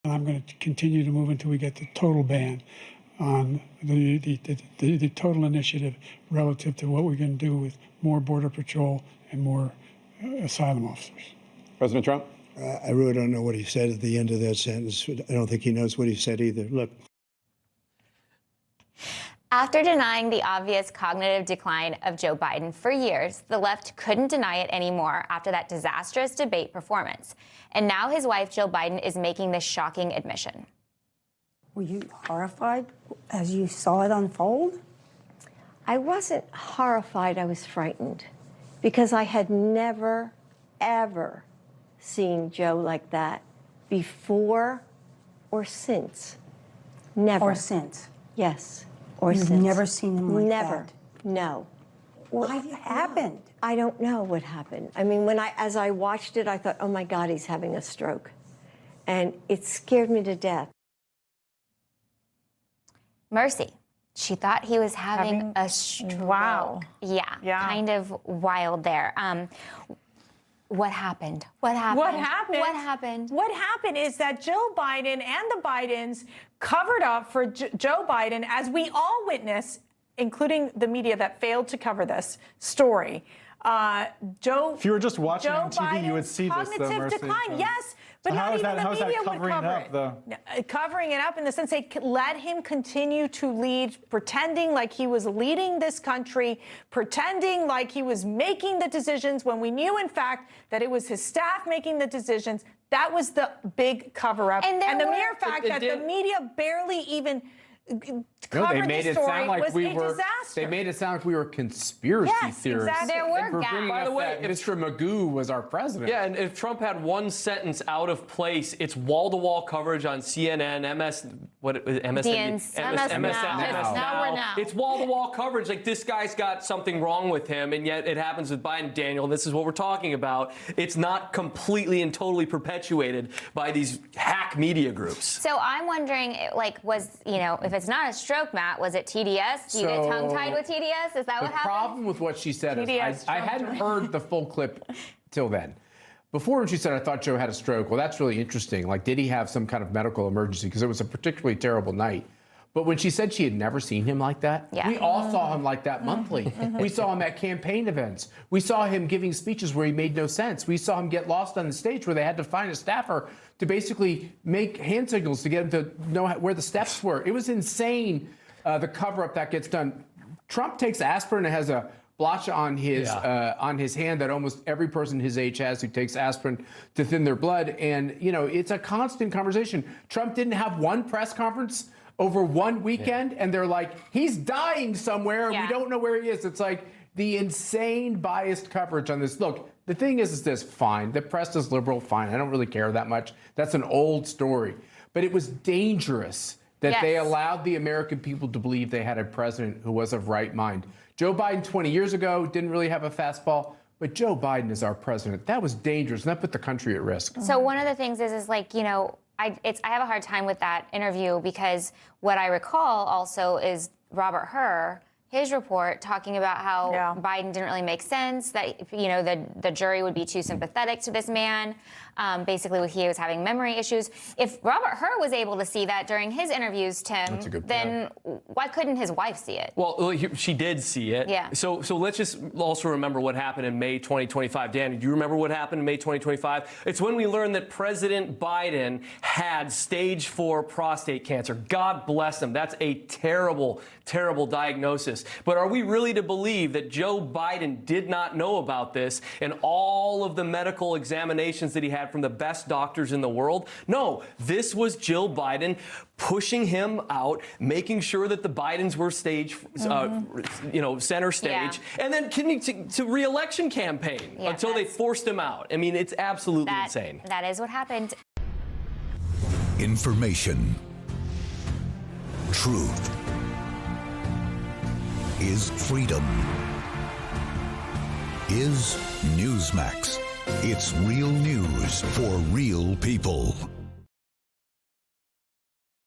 And I'm going to continue to move until we get the total ban on the total initiative relative to what we're going to do with more Border Patrol and more asylum officers. President Trump? I really don't know what he said at the end of that sentence. I don't think he knows what he said either. Look. After denying the obvious cognitive decline of Joe Biden for years, the left couldn't deny it anymore after that disastrous debate performance. And now his wife, Jill Biden, is making this shocking admission. Were you horrified as you saw it unfold? I wasn't horrified, I was frightened, because I had never, ever seen Joe like that before or since. Never. Or since? Yes, or You've since. never seen him like never. that? No. What happened? I don't know what happened. I mean, as I watched it, I thought, oh my God, he's having a stroke. And it scared me to death. Mercy. She thought he was having a stroke. Wow. Yeah, kind of wild there. What happened? What happened? What happened? What happened? What happened is that Jill Biden and the Bidens covered up for Joe Biden, as we all witness, including the media that failed to cover this story. If you were just watching on TV, Biden's you would see this, though, cognitive Mercy. decline, yes, but So not even how the is that media would covering cover up it. the- Covering it up in the sense they let him continue to lead, pretending like he was leading this country, pretending like he was making the decisions when we knew, in fact, that it was his staff making the decisions. That was the big cover-up. And the mere fact that the media barely even covered they made the it story sound like was we a were. disaster. They made it sound like we were conspiracy theorists. Exactly. There were And for gaps. bringing By the up way, that Mr. Magoo was our president. Yeah, and if Trump had one sentence out of place, it's wall-to-wall coverage on CNN, MSNBC, Now. It's wall-to-wall coverage. Like, this guy's got something wrong with him, and yet it happens with Biden. Daniel, this is what we're talking about. It's not completely and totally perpetuated by these hack media groups. So I'm wondering, like, if it's not a stroke, Matt, was it TDS? Do you get tongue-tied with TDS? Is that what happened? The problem with what she said is I hadn't heard the full clip till then. Before when she said, I thought Joe had a stroke, well, that's really interesting. Like, did he have some kind of medical emergency? Because it was a particularly terrible night. But when she said she had never seen him like that, we all saw him like that monthly. We saw him at campaign events. We saw him giving speeches where he made no sense. We saw him get lost on the stage where they had to find a staffer to basically make hand signals to get him to know where the steps were. It was insane, the cover-up that gets done. Trump takes aspirin and has a blotch on his hand that almost every person his age has who takes aspirin to thin their blood. And, it's a constant conversation. Trump didn't have one press conference over one weekend, and they're like, he's dying somewhere, and we don't know where he is. It's like the insane biased coverage on this. Look, the thing is this, fine. The press is liberal, fine. I don't really care that much. That's an old story. But it was dangerous that they allowed the American people to believe they had a president who was of right mind. Joe Biden 20 years ago didn't really have a fastball, but Joe Biden is our president. That was dangerous, and that put the country at risk. So one of the things is like, I have a hard time with that interview because what I recall also is Robert Hur, his report talking about how Biden didn't really make sense, that, the jury would be too sympathetic to this man. Basically, he was having memory issues. If Robert Hur was able to see that during his interviews, Tim, then why couldn't his wife see it? Well, she did see it. Yeah. So let's just also remember what happened in May 2025. Dan, do you remember what happened in May 2025? It's when we learned that President Biden had stage 4 prostate cancer. God bless him. That's a terrible, terrible diagnosis. But are we really to believe that Joe Biden did not know about this and all of the medical examinations that he had from the best doctors in the world? No, this was Jill Biden pushing him out, making sure that the Bidens were center stage, and then continuing to re-election campaign until they forced him out. I mean, it's absolutely insane. That is what happened. Information. Truth is freedom. Is Newsmax. It's real news for real people.